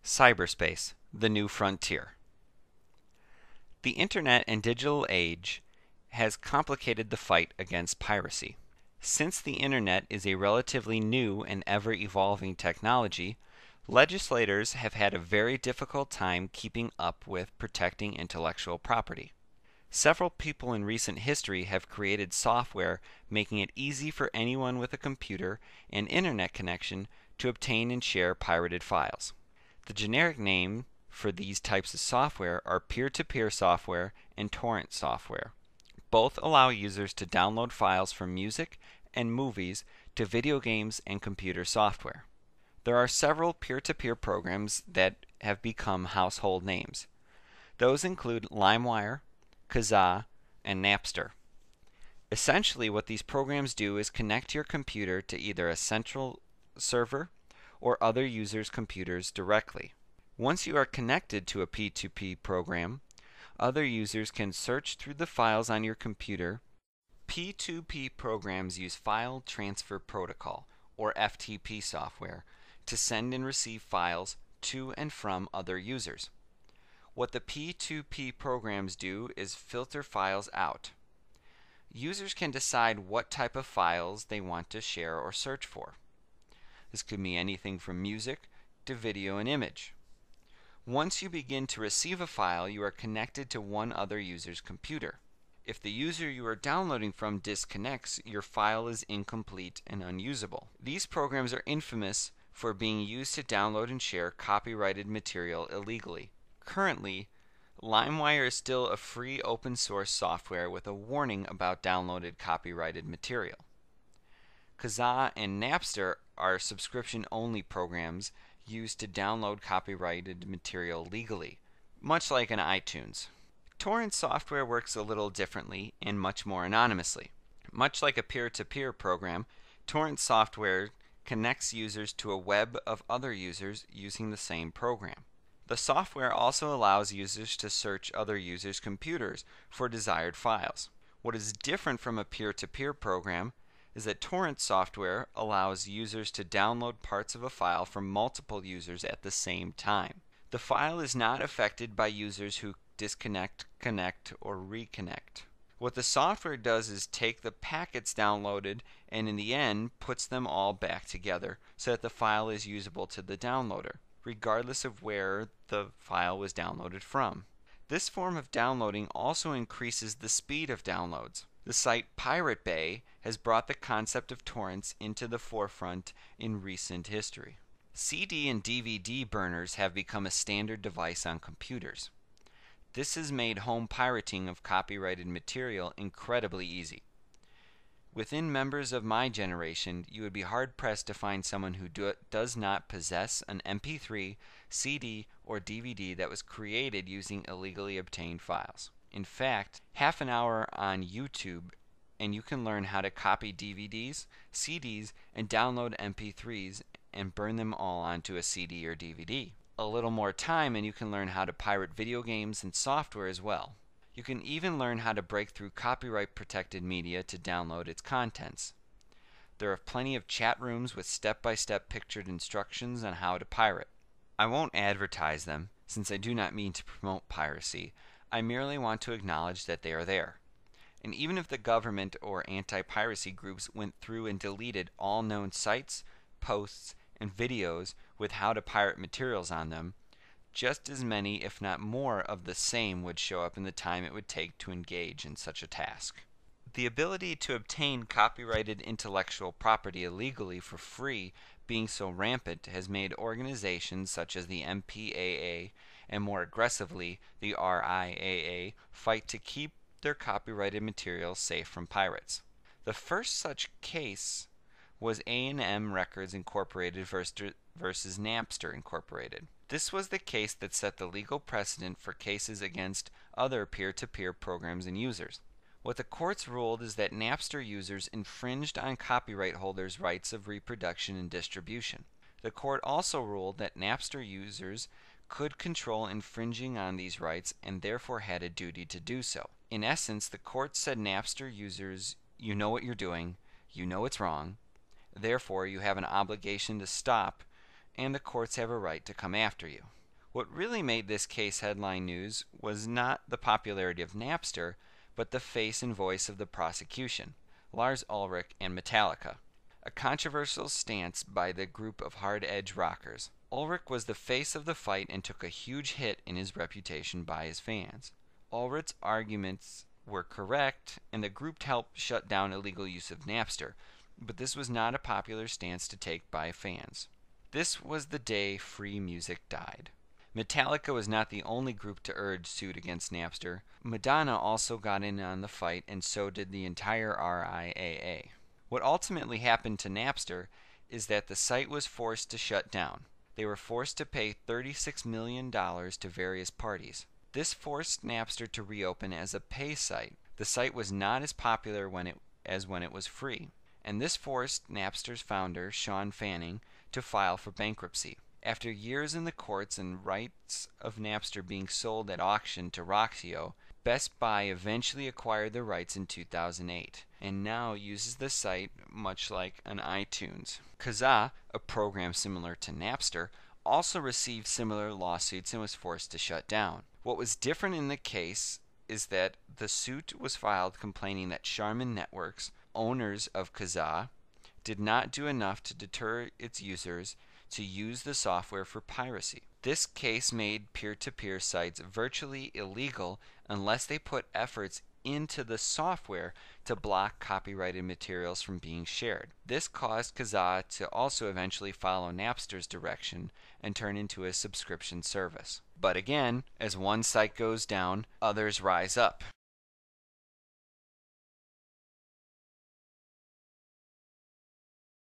Cyberspace, the new frontier. The internet and digital age has complicated the fight against piracy. Since the internet is a relatively new and ever-evolving technology, legislators have had a very difficult time keeping up with protecting intellectual property. Several people in recent history have created software making it easy for anyone with a computer and internet connection to obtain and share pirated files. The generic name for these types of software are peer-to-peer software and torrent software. Both allow users to download files from music and movies to video games and computer software. There are several peer-to-peer programs that have become household names. Those include LimeWire, Kazaa, and Napster. Essentially, what these programs do is connect your computer to either a central server or other users' computers directly. Once you are connected to a P2P program, other users can search through the files on your computer. P2P programs use File Transfer Protocol, or FTP software, to send and receive files to and from other users. What the P2P programs do is filter files out. Users can decide what type of files they want to share or search for. This could be anything from music to video and image. Once you begin to receive a file, you are connected to one other user's computer. If the user you are downloading from disconnects, your file is incomplete and unusable. These programs are infamous for being used to download and share copyrighted material illegally. Currently, LimeWire is still a free open source software with a warning about downloaded copyrighted material. Kazaa and Napster are subscription-only programs used to download copyrighted material legally, much like an iTunes. Torrent software works a little differently and much more anonymously. Much like a peer-to-peer program, torrent software connects users to a web of other users using the same program. The software also allows users to search other users' computers for desired files. What is different from a peer-to-peer program is that torrent software allows users to download parts of a file from multiple users at the same time. The file is not affected by users who disconnect, connect, or reconnect. What the software does is take the packets downloaded and in the end puts them all back together so that the file is usable to the downloader, regardless of where the file was downloaded from. This form of downloading also increases the speed of downloads. The site Pirate Bay has brought the concept of torrents into the forefront in recent history. CD and DVD burners have become a standard device on computers. This has made home pirating of copyrighted material incredibly easy. Within members of my generation, you would be hard-pressed to find someone who does not possess an MP3, CD, or DVD that was created using illegally obtained files. In fact, half an hour on YouTube and you can learn how to copy DVDs, CDs, and download MP3s and burn them all onto a CD or DVD. A little more time and you can learn how to pirate video games and software as well. You can even learn how to break through copyright-protected media to download its contents. There are plenty of chat rooms with step-by-step pictured instructions on how to pirate. I won't advertise them, since I do not mean to promote piracy. I merely want to acknowledge that they are there. And even if the government or anti-piracy groups went through and deleted all known sites, posts, and videos with how to pirate materials on them, just as many, if not more, of the same would show up in the time it would take to engage in such a task. The ability to obtain copyrighted intellectual property illegally for free being so rampant has made organizations such as the MPAA and more aggressively the RIAA fight to keep their copyrighted materials safe from pirates. The first such case was A&M Records Incorporated versus Napster Incorporated. This was the case that set the legal precedent for cases against other peer-to-peer programs and users. What the courts ruled is that Napster users infringed on copyright holders' rights of reproduction and distribution. The court also ruled that Napster users could control infringing on these rights and therefore had a duty to do so. In essence, the court said Napster users, you know what you're doing, you know it's wrong, therefore you have an obligation to stop and the courts have a right to come after you. What really made this case headline news was not the popularity of Napster, but the face and voice of the prosecution, Lars Ulrich and Metallica, a controversial stance by the group of hard-edge rockers. Ulrich was the face of the fight and took a huge hit in his reputation by his fans. Ulrich's arguments were correct, and the group helped shut down illegal use of Napster, but this was not a popular stance to take by fans. This was the day free music died. Metallica was not the only group to urge suit against Napster. Madonna also got in on the fight, and so did the entire RIAA. What ultimately happened to Napster is that the site was forced to shut down. They were forced to pay $36 million to various parties. This forced Napster to reopen as a pay site. The site was not as popular as when it was free, and this forced Napster's founder, Sean Fanning, to file for bankruptcy. After years in the courts and rights of Napster being sold at auction to Roxio, Best Buy eventually acquired the rights in 2008, and now uses the site much like an iTunes. Kazaa, a program similar to Napster, also received similar lawsuits and was forced to shut down. What was different in the case is that the suit was filed complaining that Charmin Networks, owners of Kazaa, did not do enough to deter its users to use the software for piracy. This case made peer-to-peer sites virtually illegal unless they put efforts into the software to block copyrighted materials from being shared. This caused Kazaa to also eventually follow Napster's direction and turn into a subscription service. But again, as one site goes down, others rise up.